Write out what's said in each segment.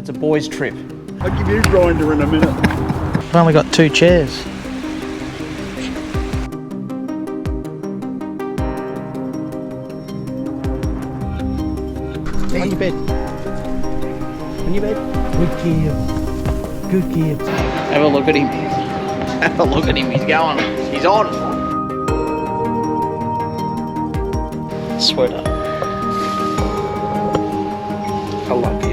It's a boys' trip. I'll give you a grinder in a minute. I've only got 2 chairs. Hey, on your bed. On your bed. Good kid. Good kid. Have a look at him. Have a look at him. He's going. He's on. Sweater. I love you.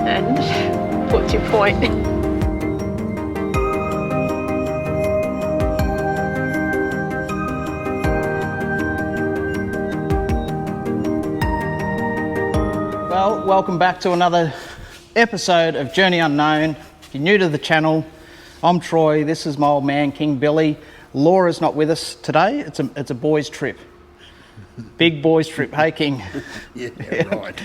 And what's your point? Well, welcome back to another episode of Journey Unknown. If you're new to the channel, I'm Troy. This is my old man, King Billy. Laura's not with us today. It's a boys' trip. Big boys' trip. Hey, King. Yeah, right.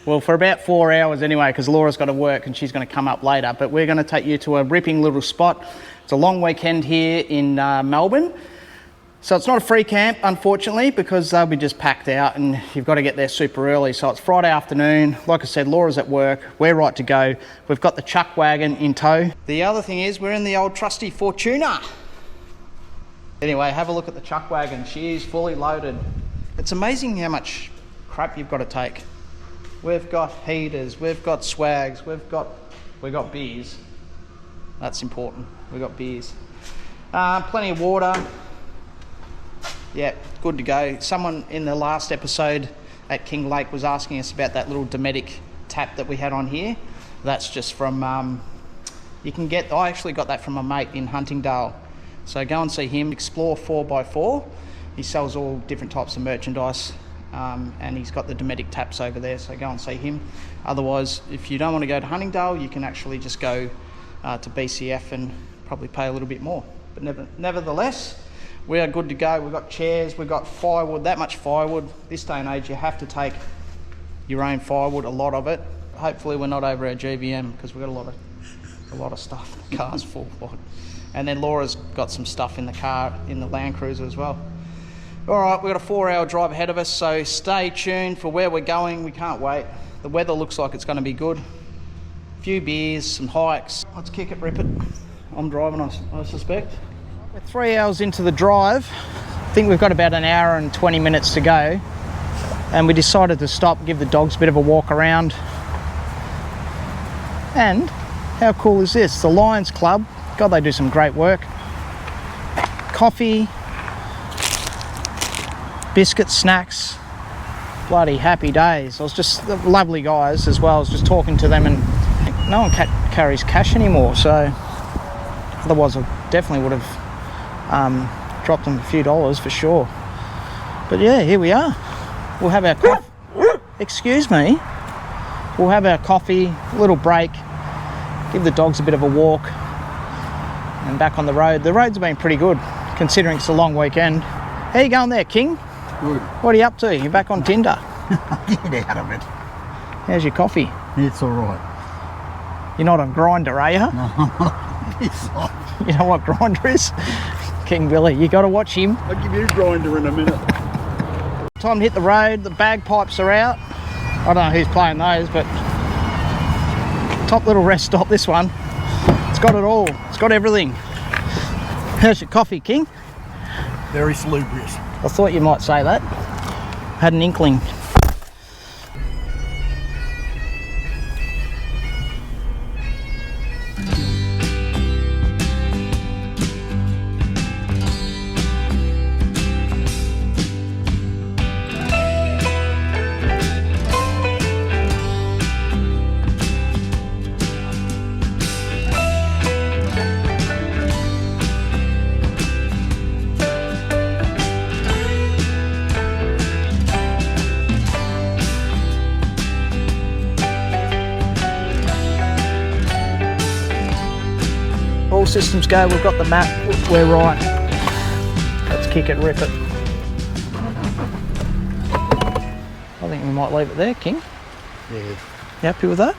Well, for about 4 hours anyway, because Laura's got to work and she's going to come up later. But we're going to take you to a ripping little spot. It's a long weekend here in Melbourne. So it's not a free camp, unfortunately, because they'll be just packed out and you've got to get there super early. So it's Friday afternoon. Like I said, Laura's at work. We're right to go. We've got the chuck wagon in tow. The other thing is we're in the old trusty Fortuna. Anyway, have a look at the chuck wagon. She is fully loaded. It's amazing how much crap you've got to take. We've got heaters, we've got swags, we've got beers. That's important. We've got beers. Plenty of water. Yeah, good to go. Someone in the last episode at King Lake was asking us about that little Dometic tap that we had on here. That's just from, I actually got that from a mate in Huntingdale. So go and see him, Explore 4x4. He sells all different types of merchandise. And he's got the Dometic taps over there, so go and see him. Otherwise, if you don't want to go to Huntingdale, you can actually just go to BCF and probably pay a little bit more. But nevertheless, we are good to go. We've got chairs, we've got firewood, that much firewood. This day and age, you have to take your own firewood, a lot of it. Hopefully we're not over our GVM, because we've got a lot of stuff. The car's full. And then Laura's got some stuff in the car, in the Land Cruiser as well. All right, we've got a 4-hour drive ahead of us, so stay tuned for where we're going. We can't wait. The weather looks like it's going to be good. A few beers, some hikes. Let's kick it, rip it. I'm driving, I suspect. We're 3 hours into the drive. I think we've got about an hour and 20 minutes to go. And we decided to stop, give the dogs a bit of a walk around. And how cool is this? The Lions Club. God, they do some great work. Coffee. Biscuits, snacks, bloody happy days. I was just, lovely guys as well. I was just talking to them and no one carries cash anymore, so otherwise I definitely would have dropped them a few dollars for sure. But yeah, here we are. We'll have our coffee. Excuse me. We'll have our coffee, a little break, give the dogs a bit of a walk and back on the road. The roads have been pretty good considering it's a long weekend. How you going there, King? Good. What are you up to? You're back on Tinder. Get out of it. How's your coffee? It's all right. You're not on Grindr, are you? No, it's not. You know what Grindr is? King Billy, you got to watch him. I'll give you a grinder in a minute. Time to hit the road. The bagpipes are out. I don't know who's playing those, but top little rest stop, this one. It's got it all. It's got everything. How's your coffee, King? Very salubrious. I thought you might say that. Had an inkling. All systems go, we've got the map, we're right. Let's kick it, rip it. I think we might leave it there, King. Yeah. You happy with that?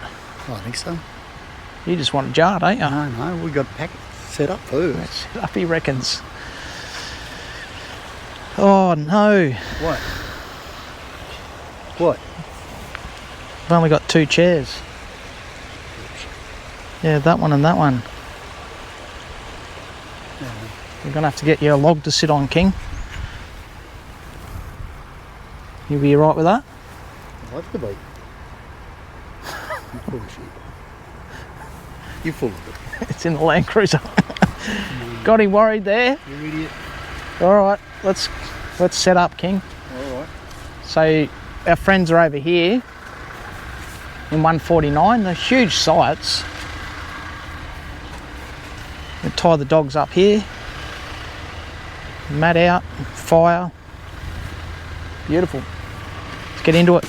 I think so. You just want a jar, don't you? No, we got packet set up first. Set up, he reckons. Oh no. What? What? I've only got 2 chairs. Yeah, that one and that one. We're gonna have to get you a log to sit on, King. You'll be alright with that? I'd like to be. You're full of shit. You're full of it. It's in the Land Cruiser. Got him worried there. You idiot. Alright, let's set up, King. Alright. So our friends are over here in 149. They're huge sites. We tie the dogs up here. Mat out, fire. Beautiful. Let's get into it.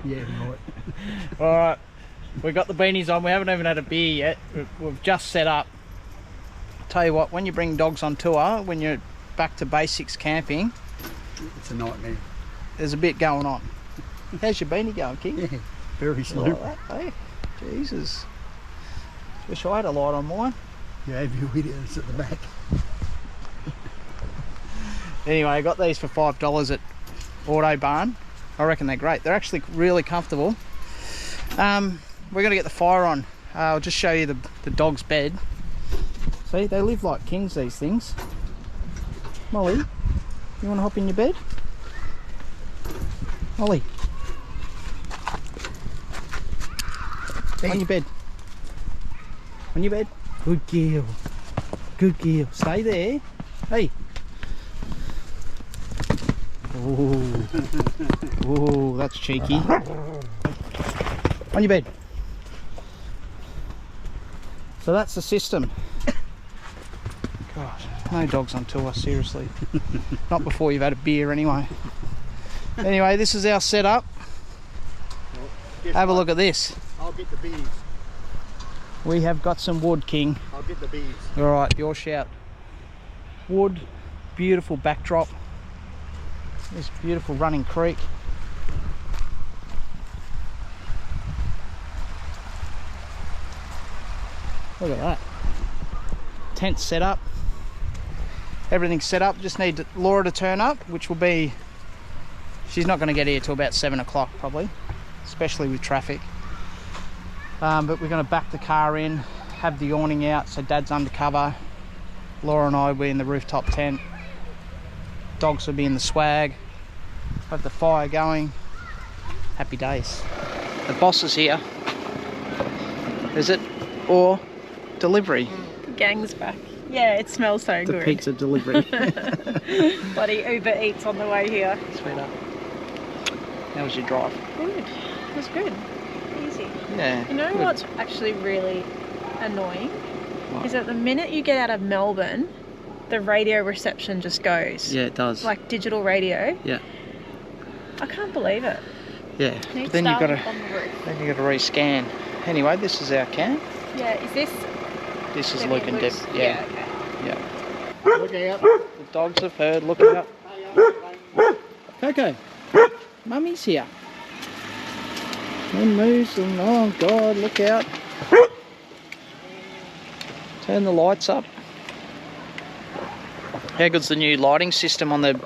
Yeah, right. Alright, we've got the beanies on. We haven't even had a beer yet. We've just set up. Tell you what, when you bring dogs on tour, when you're back to basics camping, It's a nightmare. there's a bit going on. How's your beanie going, King? Yeah, very You slow. like that, hey? Jesus. Wish I had a light on mine. You have your idiots at the back. Anyway, I got these for $5 at Autobarn. I reckon they're great. They're actually really comfortable. We're going to get the fire on. I'll just show you the dog's bed. See, they live like kings, these things. Molly, you want to hop in your bed? Molly. On your bed. On your bed. Good girl. Good girl. Stay there. Hey. Oh, oh, that's cheeky. On your bed. So that's the system. God, no dogs on tour, seriously. Not before you've had a beer anyway. Anyway, this is our setup. Have a look at this. I'll get the bees. We have got some wood, King. I'll get the bees. Alright, your shout. Wood, beautiful backdrop. This beautiful running creek. Look at that. Tent set up. Everything's set up. Just need Laura to turn up, which will be... She's not going to get here till about 7 o'clock probably, especially with traffic. But we're going to back the car in, have the awning out so Dad's undercover. Laura and I will be in the rooftop tent. Dogs will be in the swag. Have the fire going. Happy days. The boss is here. Is it? Or delivery? The gang's back. Yeah, it smells so The good. pizza delivery. Bloody Uber Eats on the way here. Sweet up. How was your drive? Good. It was good. Easy. Yeah. You know good. what's actually really annoying? What? Is that the minute you get out of Melbourne, the radio reception just goes. Yeah, it does. Like digital radio. Yeah. I can't believe it. Yeah. Need But then you've got Starlink to on the roof. rescan. Anyway, this is our camp. Yeah, is this... This is Debbie Luke and Deb. Luke's? Yeah. Okay. Yeah. Look out. The dogs have heard. Look out. Coco. Mummy's here. And moves and oh God, look out. Turn the lights up. How good's the new lighting system on the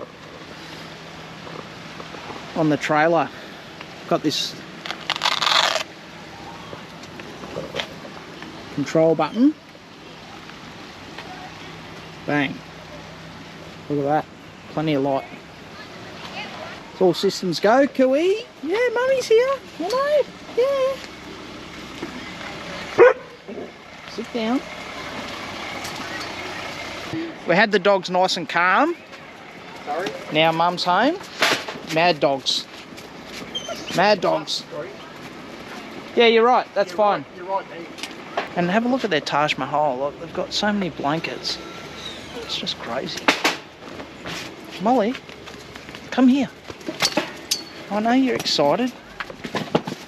trailer? Got this control button. Bang. Look at that. Plenty of light. It's all systems go, Cooey. Yeah, Mummy's here. Hello. Yeah. Sit down. We had the dogs nice and calm. Sorry? Now Mum's home. Mad dogs. Mad dogs. Sorry. Yeah, you're right. That's fine. You're right, mate. And have a look at their Taj Mahal. Look, they've got so many blankets. It's just crazy. Molly, come here. I know you're excited.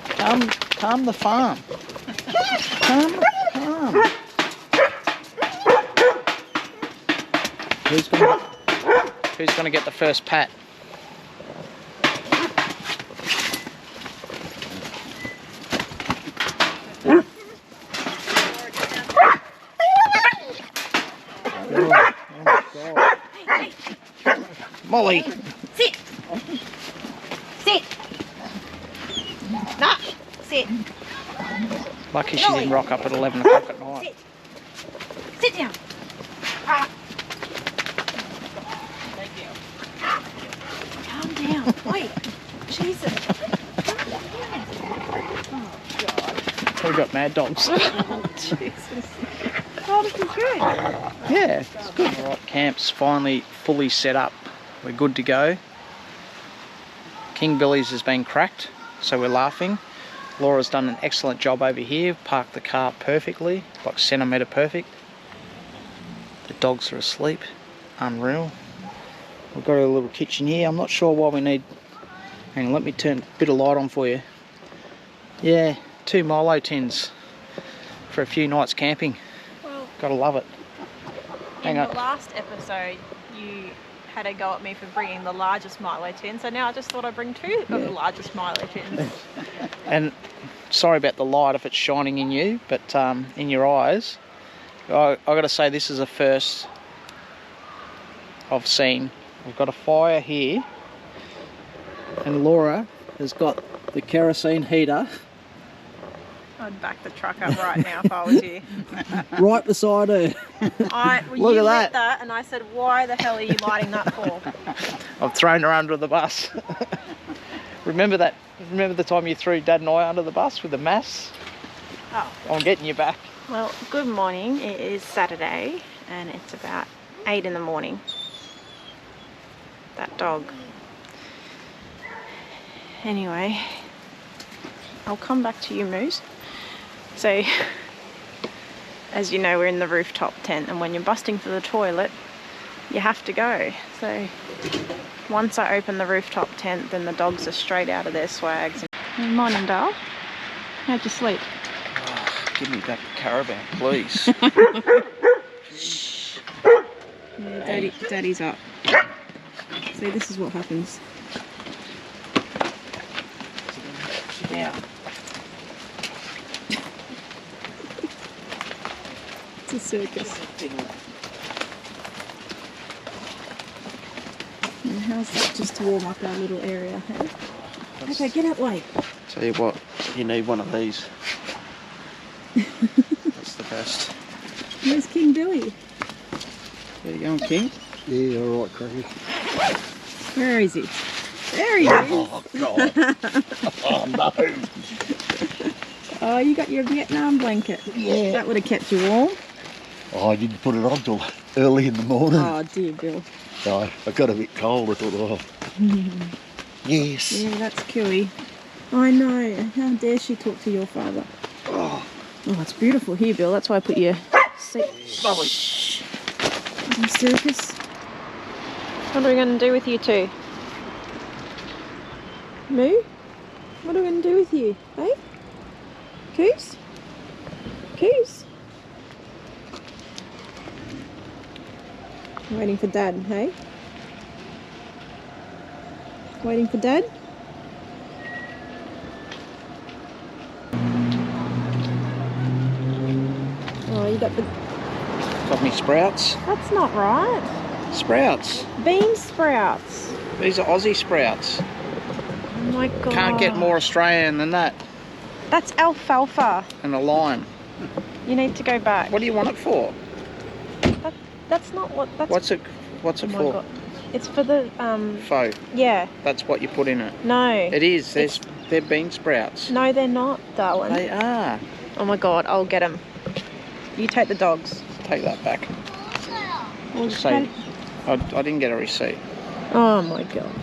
Calm the farm. Calm the farm. Who's gonna get the first pat? Molly. Sit. Sit. No. Sit. Lucky she didn't rock up at 11 o'clock at night. Sit. Sit down. Ah. Calm down. Wait. Jesus. We got mad dogs. Jesus. Oh, this is good. Yeah, it's good. All right, camp's finally fully set up. We're good to go. King Billy's has been cracked, so we're laughing. Laura's done an excellent job over here, parked the car perfectly, like centimetre perfect. The dogs are asleep, unreal. We've got a little kitchen here. I'm not sure why we need... Hang on, let me turn a bit of light on for you. Yeah, 2 Milo tins for a few nights camping. Well, Gotta love it. in Hang on. the last episode, you had a go at me for bringing the largest Milo tin, so now I just thought I'd bring 2 of the largest Milo tins. And sorry about the light if it's shining in you, but in your eyes. I got to say, this is a first I've seen. We've got a fire here, and Laura has got the kerosene heater I'd back the truck up right now if I was you. right beside her. Look you at lit that. and I said, why the hell are you lighting that for? I've thrown her under the bus. Remember that? Remember the time you threw Dad and I under the bus with the mass? Oh. I'm getting you back. Well, good morning. It is Saturday and it's about 8 in the morning. That dog. Anyway, I'll come back to you, Moose. So, as you know, we're in the rooftop tent, and when you're busting for the toilet, you have to go. So, once I open the rooftop tent, then the dogs are straight out of their swags. Good morning, Dal. How'd you sleep? Oh, give me back the caravan, please. Yeah, Daddy's up. See, this is what happens. Sit down. the circus. And how's that just to warm up our little area, hey? Okay, get out the way. Tell you what, you need one of these. That's the best. Where's King Billy? There you go, King. Yeah, all right, Cracky. Where is he? There he is. Oh, God. Oh, no. Oh, you got your Vietnam blanket. Yeah. That would have kept you warm. Oh, I didn't put it on till early in the morning. Oh, dear Bill. So I got a bit cold. I thought, oh. Yes. Yeah, that's Cooey. I know. How dare she talk to your father? Oh, Oh, it's beautiful here, Bill. That's why I put your seat. Shh. Circus. What are we going to do with you two? Moo? What are we going to do with you? Hey? Coos? Coos? Waiting for Dad, hey? Waiting for Dad? Oh, you got the... Got me sprouts. That's not right. Sprouts. Bean sprouts. These are Aussie sprouts. Oh my God. Can't get more Australian than that. That's alfalfa. And a lime. You need to go back. What do you want it for? That's not what... That's... What's it Oh my for? God. It's for the... Faux. Yeah. That's what you put in it. No. It is. They're bean sprouts. No, they're not, darling. They are. Oh my God, I'll get them. You take the dogs. Take that back. We'll Just say, I didn't get a receipt. Oh my God.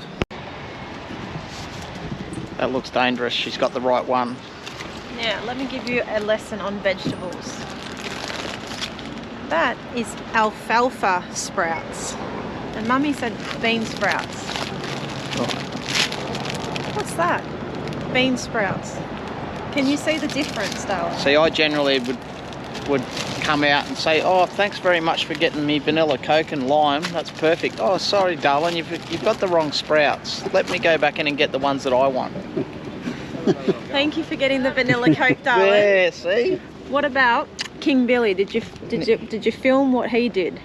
That looks dangerous. She's got the right one. Now, let me give you a lesson on vegetables. That is alfalfa sprouts. And Mummy said bean sprouts. Oh. What's that? Bean sprouts. Can you see the difference, darling? See, I generally would come out and say, oh, thanks very much for getting me vanilla Coke and lime. That's perfect. Oh, sorry, darling, you've got the wrong sprouts. Let me go back in and get the ones that I want. Thank you for getting the vanilla Coke, darling. Yeah, see? What about King Billy? Did you film what he did?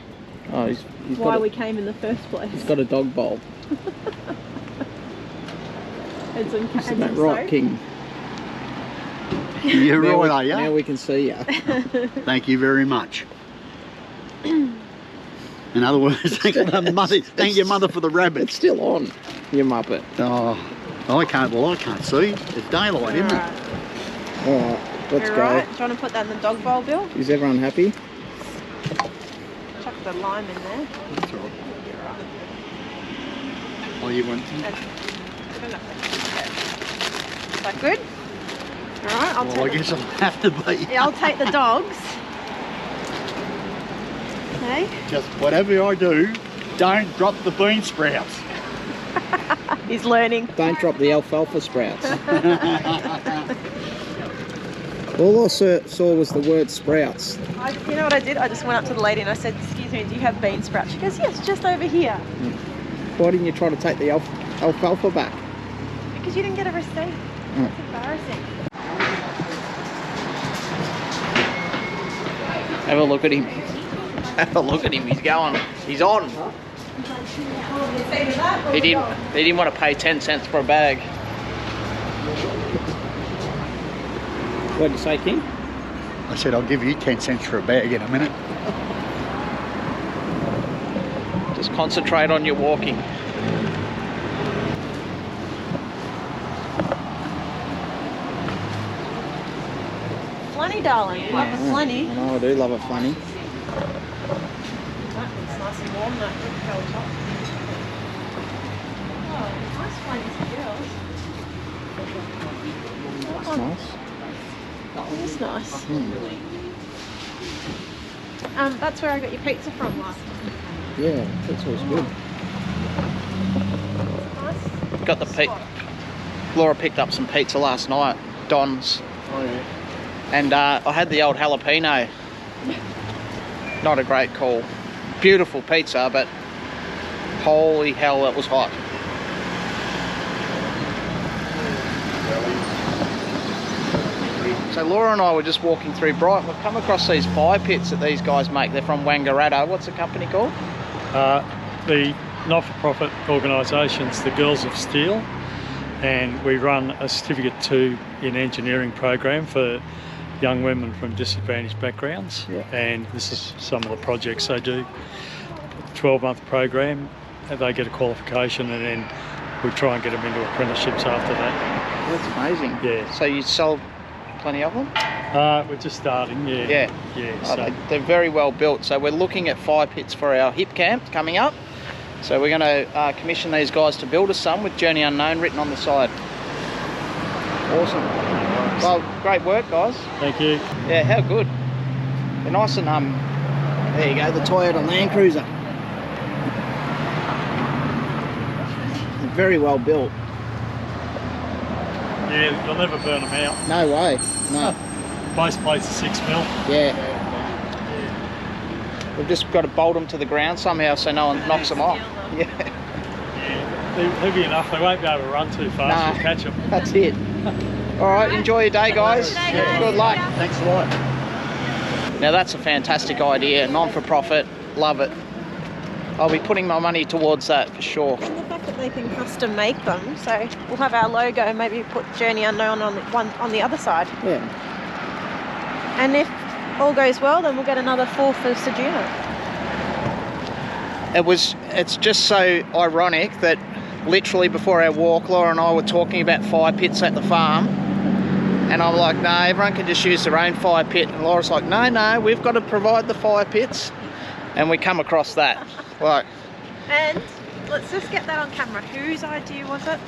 Oh, he's Why we came in the first place? He's got a dog bowl. And some Isn't that right, King? you're right, are you? Now we can see you. Thank you very much. In other words, thank your mother for the It's rabbits. still on, you muppet. Oh, I can't see. It's daylight, isn't it? All right, let's You're go. right. Do you want to put that in the dog bowl, Bill? Is everyone happy? Chuck the lime in there. That's right. Oh, you want to? Is that good? Alright, I'll Well, I take guess I'll have to be. Yeah, I'll take the dogs. Okay. Just whatever I do, don't drop the bean sprouts. He's learning. Don't drop the alfalfa sprouts. All I saw was the word sprouts. You know what I did? I just went up to the lady and I said, excuse me, do you have bean sprouts? She goes, yes, just over here. Why didn't you try to take the alfalfa back? Because you didn't get a receipt. That's embarrassing. Have a look at him. Have a look at him. He's going. He's on. He didn't want to pay 10 cents for a bag. What did you say, King? I said I'll give you 10 cents for a bag in a minute. Just concentrate on your walking. Flunny, darling. Love a flunny. I know, I do love a funny. It's nice and warm, that cold top. Oh, nice flunnies for girls. That's nice. That one is nice. That's where I got your pizza from last time. Yeah, that's always good. Nice. Got the Laura picked up some pizza last night, Don's. Oh, yeah. And I had the old jalapeno. Not a great call. Beautiful pizza, but holy hell, it was hot. So Laura and I were just walking through Brighton. We've come across these fire pits that these guys make. They're from Wangaratta. What's the company called? The not-for-profit organisation's the Girls of Steel, and we run a Certificate 2 in Engineering program for young women from disadvantaged backgrounds. Yeah. And this is some of the projects they do. 12-month program, they get a qualification, and then we try and get them into apprenticeships after that. That's amazing. Yeah. So you sell plenty of them? We're just starting, yeah. Yeah. Yeah. So They're very well built. So we're looking at fire pits for our hip camp coming up. So we're going to commission these guys to build us some with Journey Unknown written on the side. Awesome. Well, great work, guys. thank you. Yeah, how good. They're nice and there you go, the Toyota Land Cruiser. They're very well built. Yeah, you'll never burn them out. No way. No. Base plate's a 6 mil. Yeah. We've just got to bolt them to the ground somehow so no one knocks them off. Yeah. Yeah. They're heavy enough, they won't be able to run too fast. Nah. You'll catch them. That's it. All right, enjoy your day, guys. Good luck. Thanks a lot. Now that's a fantastic idea, non-for-profit, love it. I'll be putting my money towards that for sure. And the fact that they can custom make them, so we'll have our logo, maybe put Journey Unknown on the other side. Yeah. And if all goes well, then we'll get another 4 for Sejuna. It's just so ironic that literally before our walk, Laura and I were talking about fire pits at the farm. And I'm like, no, everyone can just use their own fire pit. And Laura's like, no, we've got to provide the fire pits. And we come across that. Like, And let's just get that on camera. Whose idea was it?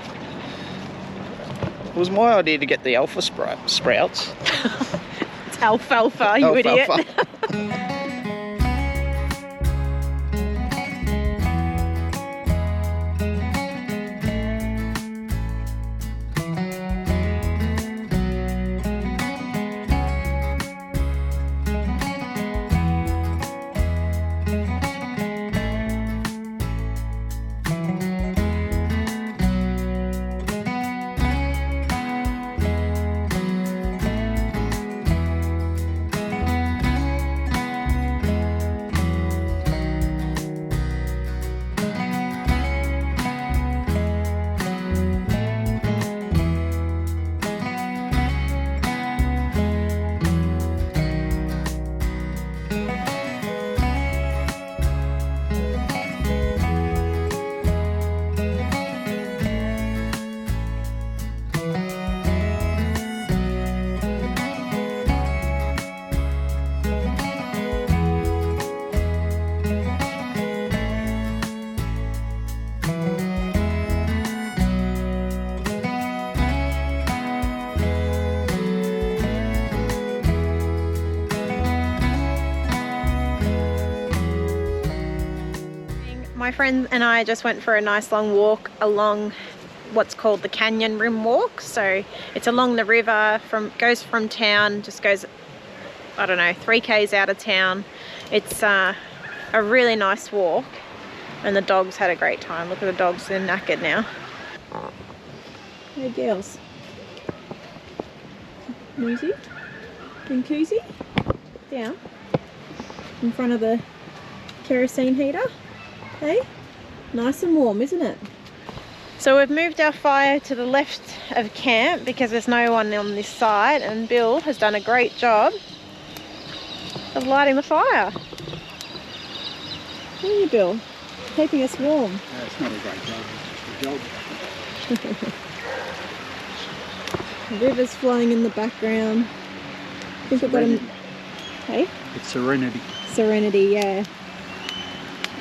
it was my idea to get the alpha sprouts. It's alfalfa, you idiot. Alfalfa. My friend and I just went for a nice long walk along what's called the Canyon Rim Walk. So it's along the river, goes from town, just goes, I don't know, 3 k's out of town. It's a really nice walk, and the dogs had a great time. Look at the dogs, they're knackered now. Hey girls. Nosy? Been cozy? Down. In front of the kerosene heater. Hey? Nice and warm, isn't it? So we've moved our fire to the left of camp because there's no one on this side, and Bill has done a great job of lighting the fire. How are you, Bill? Keeping us warm. It's not a great job, it's just a job. The river's flowing in the background. I think we've got a... Hey? It's Serenity. Serenity, yeah.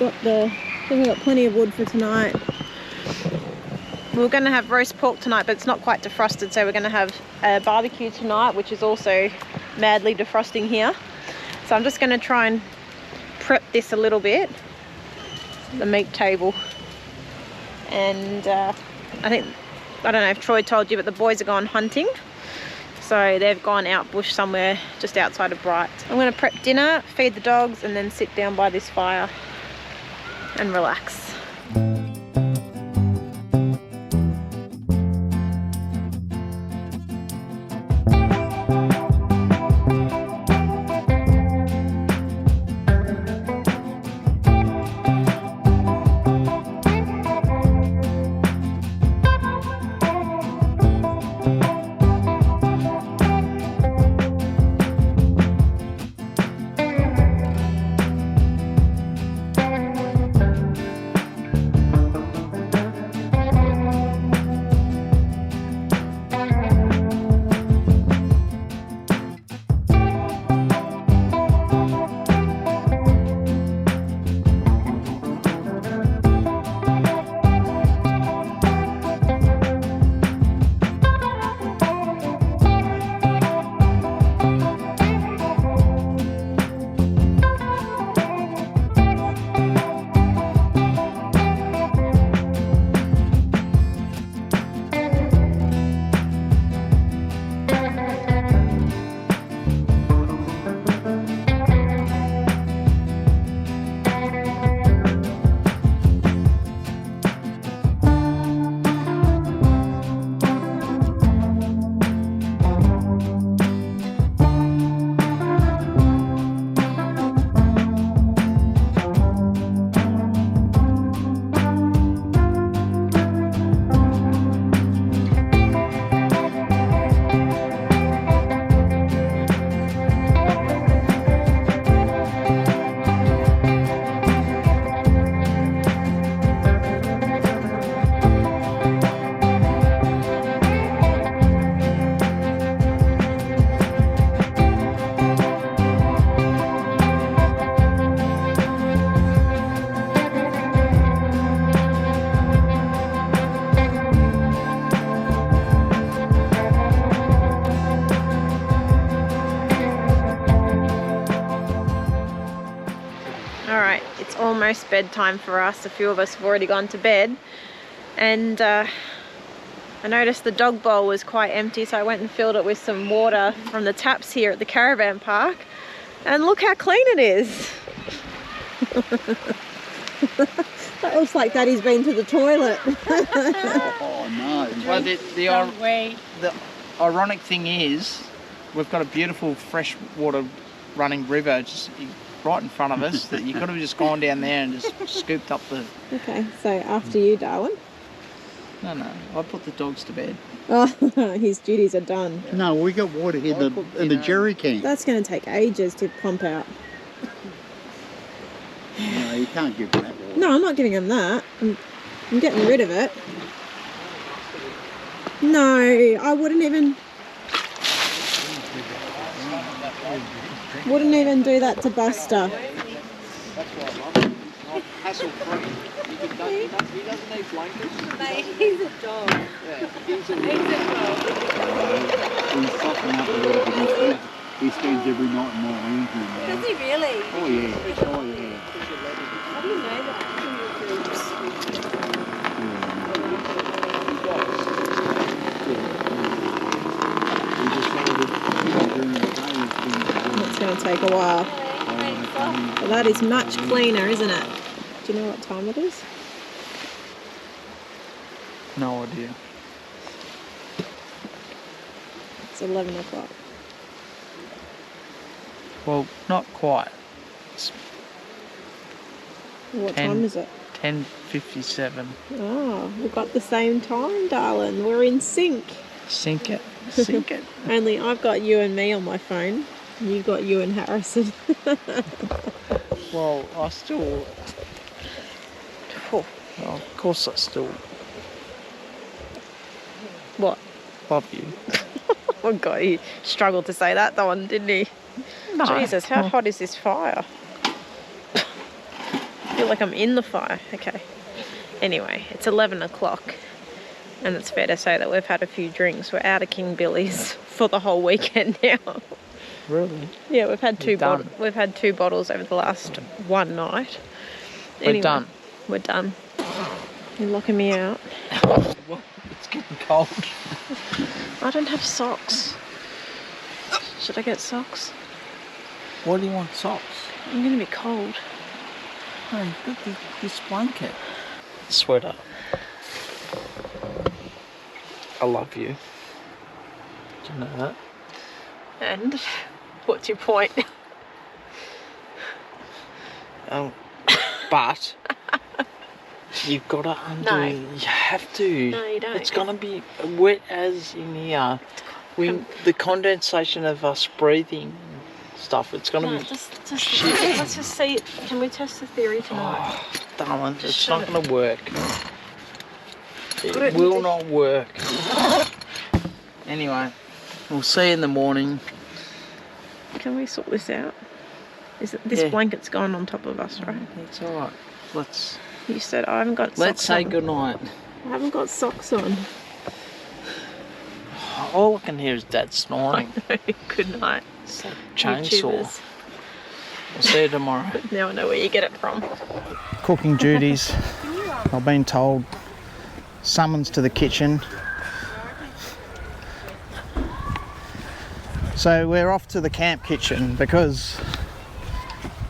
I think we've got plenty of wood for tonight. We're going to have roast pork tonight, but it's not quite defrosted, so we're going to have a barbecue tonight, which is also madly defrosting here. So I'm just going to try and prep this a little bit, the meat table. And I don't know if Troy told you, but the boys are gone hunting. So they've gone out bush somewhere just outside of Bright. I'm going to prep dinner, feed the dogs, and then sit down by this fire and relax. almost bedtime for us. A few of us have already gone to bed. And I noticed the dog bowl was quite empty, so I went and filled it with some water from the taps here at the caravan park. And look how clean it is. That looks like Daddy's been to the toilet. Oh no. Well, the ironic thing is, we've got a beautiful freshwater running river just right in front of us that you could have just gone down there and just scooped up the... Okay, so after you, Darwin. No, I put the dogs to bed. Oh, his duties are done. No, we got water in the jerry can. That's going to take ages to pump out. No, you can't give him that water. No, I'm not giving him that. I'm getting rid of it. No, I wouldn't even do that to Buster. Hassle-free. He doesn't need blankets. Mate, he's a dog. Yeah, he's a He's a dog. He's softening up a little bit. He spends every night in my room. Does he really? Oh yeah. Oh yeah. How do you know that? It's going to take a while. But that is much cleaner, isn't it? Do you know what time it is? No idea. It's 11 o'clock. Well, not quite. What 10. time is it? 10:57. Oh, we've got the same time, darling. We're in sync. Sink it. Sink it. Only I've got you and me on my phone. You got you and Harrison. Well, I still... Oh, well, of course I still What? love you. Oh God, he struggled to say that one, didn't he? No. Jesus, how hot is this fire? I feel like I'm in the fire. Okay. Anyway, it's 11 o'clock. And it's fair to say that we've had a few drinks. We're out of King Billy's for the whole weekend now. Really? Yeah, we've had two done. we've had 2 bottles over the last one night. We're done. We're done. You're locking me out. Well, it's getting cold. I don't have socks. Should I get socks? Why do you want socks? I'm gonna be cold. Oh, you've got this blanket. Sweater. I love you. Do you know that? And what's your point? But you've got to undo. No. You have to. No, you don't. It's gonna be wet as in here. The condensation of us breathing stuff. It's gonna be. Let's just see. Can we test the theory tonight? Oh, darling, it's shut not going to work. Put it It in will the- not work. Anyway, we'll see you in the morning. Can we sort this out? Is it this Yeah. blanket's gone on top of us, right? It's all right. Let's You said I haven't got socks let's say on. good night. I haven't got socks on. All I can hear is Dad snoring. Good night. It's like chainsaw. YouTubers. We'll see you tomorrow. Now I know where you get it from. Cooking duties. I've been told. Summons to the kitchen. So we're off to the camp kitchen because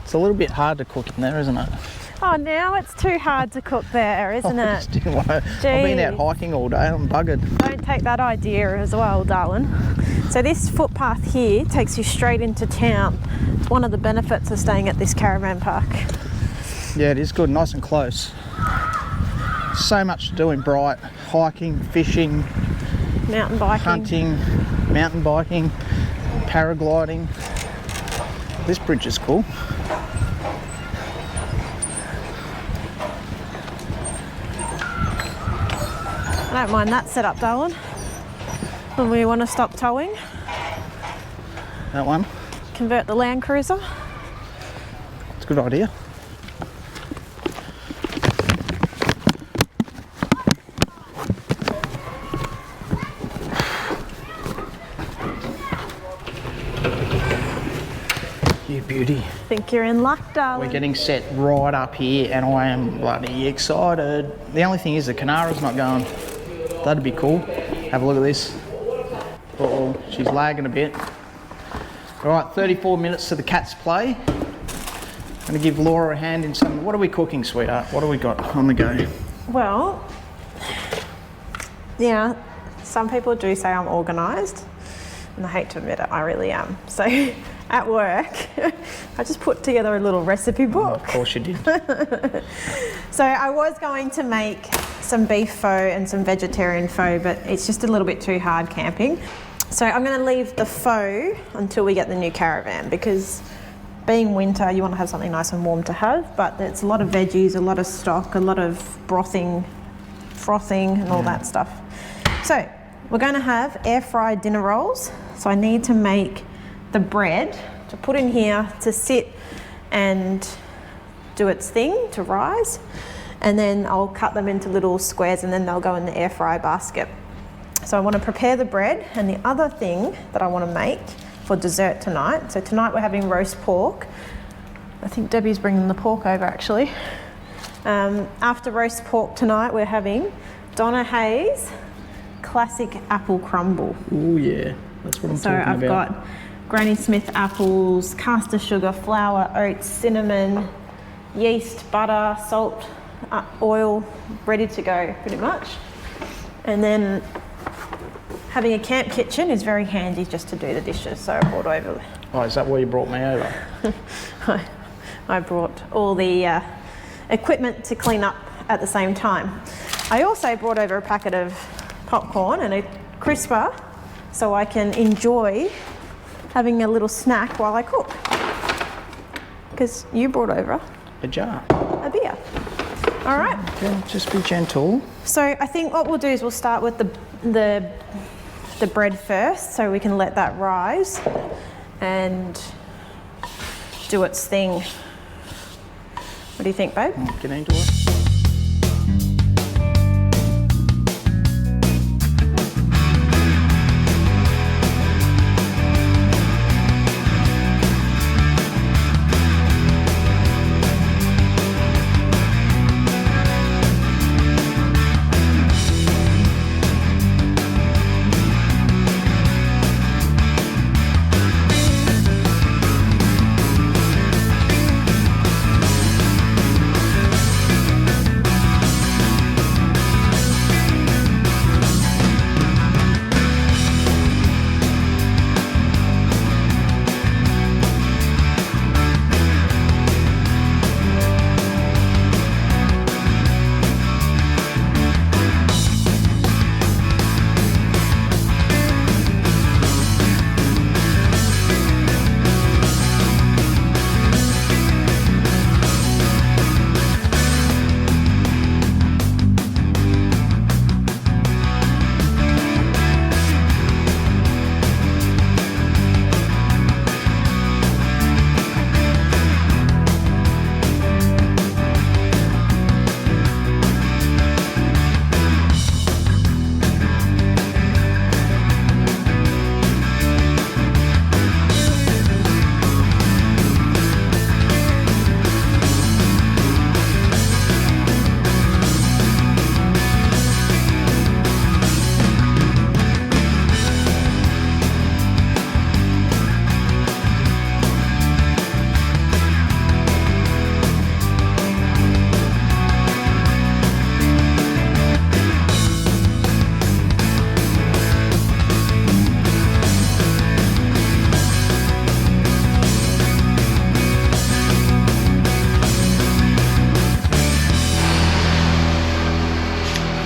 it's a little bit hard to cook in there, isn't it? Oh, now it's too hard to cook there, isn't I it? just didn't want to- I've been out Jeez. hiking all day. I'm buggered. Don't take that idea as well, darling. So this footpath here takes you straight into town. It's one of the benefits of staying at this caravan park. Yeah, it is good, nice and close. So much to do in Bright. Hiking, fishing, Mountain biking. hunting, mountain biking, paragliding. This bridge is cool. I don't mind that setup, darling. When we want to stop towing, That one. convert the Land Cruiser. It's a good idea. You beauty. Think you're in luck, darling. We're getting set right up here and I am bloody excited. The only thing is the Canara's not going. That'd be cool. Have a look at this. Uh-oh, she's lagging a bit. All right, 34 minutes to the cat's play. I'm going to give Laura a hand in some... What are we cooking, sweetheart? What do we got on the go? Well, yeah, some people do say I'm organised, and I hate to admit it, I really am. So at work, I just put together a little recipe book. Of course you did. So I was going to make some beef pho and some vegetarian pho, but it's just a little bit too hard camping. So I'm going to leave the pho until we get the new caravan, because being winter, you want to have something nice and warm to have, but it's a lot of veggies, a lot of stock, a lot of frothing and all that stuff. So we're going to have air fried dinner rolls. So I need to make the bread to put in here to sit and do its thing, to rise. And then I'll cut them into little squares and then they'll go in the air fry basket. So I want to prepare the bread, and the other thing that I want to make for dessert tonight. So tonight we're having roast pork. I think Debbie's bringing the pork over actually. After roast pork tonight we're having Donna Hayes classic apple crumble. Oh yeah, that's what I'm talking about. So I've got Granny Smith apples, caster sugar, flour, oats, cinnamon, yeast, butter, salt, oil, ready to go pretty much. And then having a camp kitchen is very handy just to do the dishes, so I brought over. Oh, is that why you brought me over? I brought all the equipment to clean up at the same time. I also brought over a packet of popcorn and a crisper so I can enjoy having a little snack while I cook. Because you brought over A jar. a beer. All right. Okay, just be gentle. So I think what we'll do is we'll start with the bread first, so we can let that rise and do its thing. What do you think, babe? Get into it.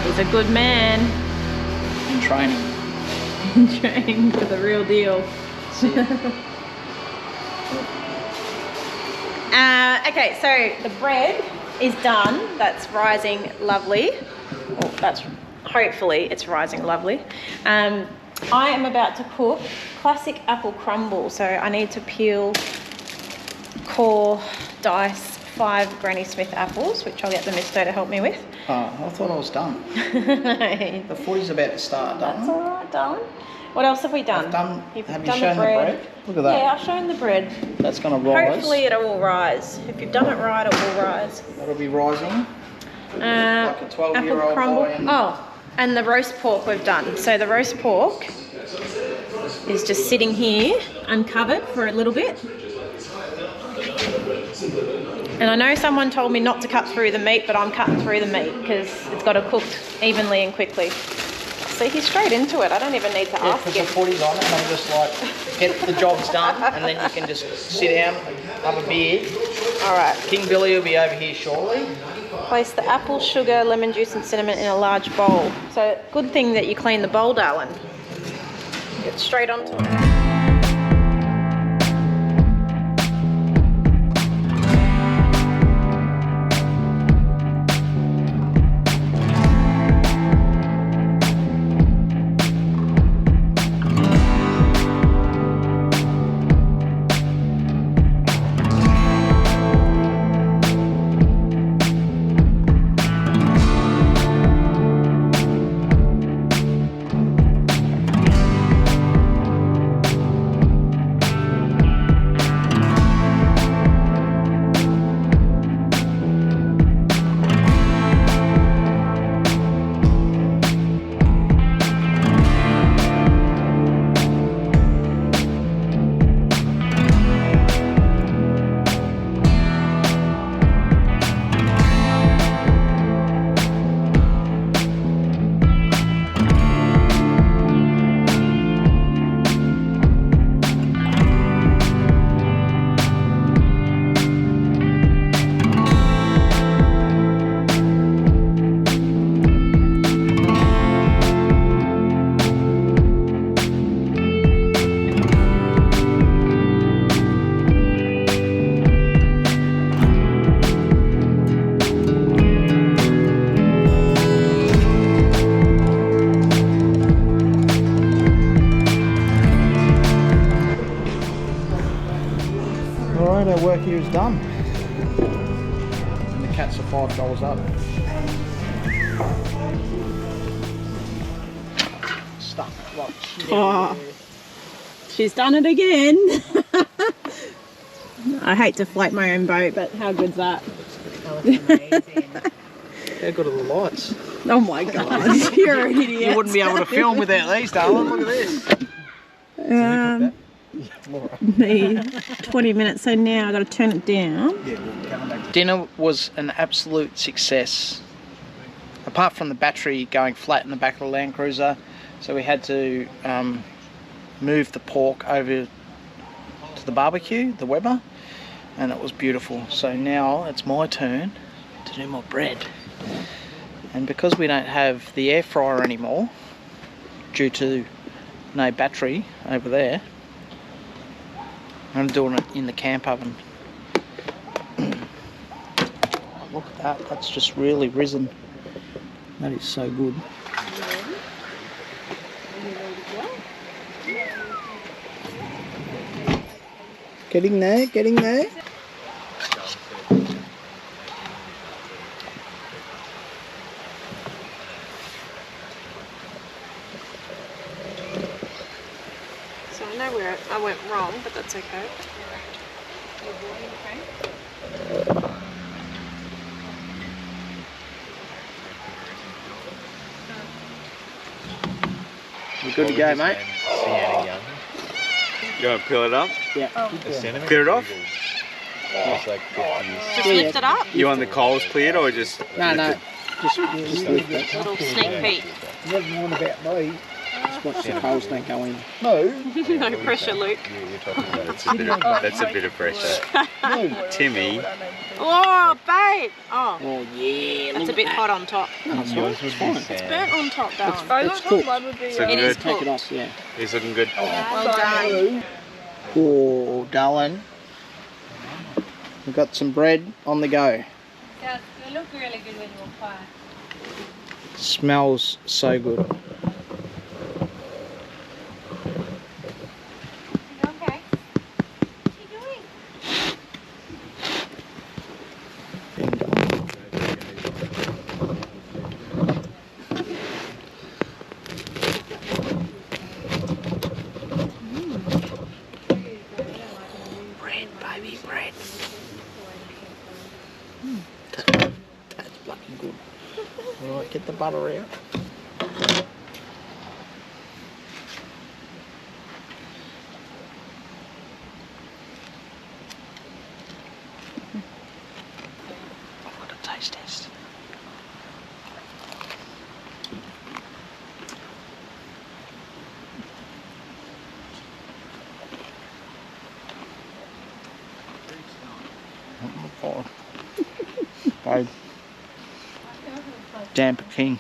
He's a good man. In training. Training for the real deal. Okay, so the bread is done. That's rising lovely. Well, that's hopefully it's rising lovely. I am about to cook classic apple crumble. So I need to peel, core, dice 5 Granny Smith apples, which I'll get the mister to help me with. Oh, I thought I was done. The footy's about to start, darling. That's all right, darling. What else have we done? Have you shown the bread? Look at that. Yeah, I've shown the bread. That's going to rise. Hopefully it will rise. If you've done it right, it will rise. That'll be rising. Like a 12-year-old apple crumble. lion. Oh, and the roast pork we've done. So the roast pork is just sitting here uncovered for a little bit. And I know someone told me not to cut through the meat, but I'm cutting through the meat because it's got to cook evenly and quickly. See, he's straight into it. I don't even need to ask put him. the footies on and I'm just like, get the job's done, and then you can just sit down, have a beer. All right. King Billy will be over here shortly. Place the apple, sugar, lemon juice and cinnamon in a large bowl. So good thing that you clean the bowl, darling. Get straight onto it. Alright, our work here is done. And the cats are $5 up. Stuff like shit. Oh, she's done it again. I hate to float my own boat, but how good's that? How good are the lights? Oh my god, you're an idiot. You wouldn't be able to film without these, darling. Look at this. The 20 minutes, so now I've got to turn it down. Dinner was an absolute success. Apart from the battery going flat in the back of the Land Cruiser, so we had to move the pork over to the barbecue, the Weber, and it was beautiful. So now it's my turn to do my bread. And because we don't have the air fryer anymore, due to no battery over there, I'm doing it in the camp oven. Look at that, that's just really risen. That is so good. Getting there, getting there. So I know where I went wrong, but that's okay. You good to go, mate? You want to peel it up? Yeah. Clear it off? Just lift it up. You want the coals cleared or just... No. Just lift it. Little sneak peek. Never mind about me. Just watch the coals don't go in. No. No pressure, Luke. That's a bit of pressure. No. Timmy. Oh, babe. Oh, Oh yeah, that's a bit hot on top. It's fine. It's burnt on top, darling. It's cooked. It's looking It is good. Take it cooked. off, yeah. It's looking good. Well done. Oh, darling. We've got some bread on the go. Yeah, you look really good when you're fire. Smells so good. Okay. What are you doing? the butter out. I've got a taste test. Babe. Damper king.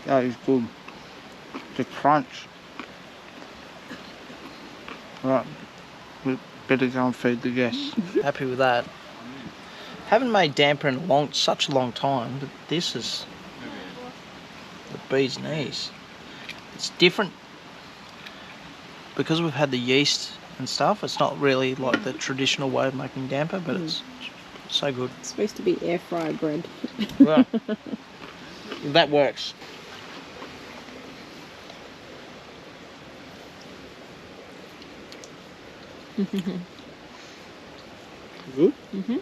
That is good. The crunch. Right, we better go and feed the guests. Happy with that. Haven't made damper in such a long time, but this is the bee's knees. It's different because we've had the yeast and stuff. It's not really like the traditional way of making damper, but it's so good. It's supposed to be air fry bread. Well, that works. Good? Mm-hmm.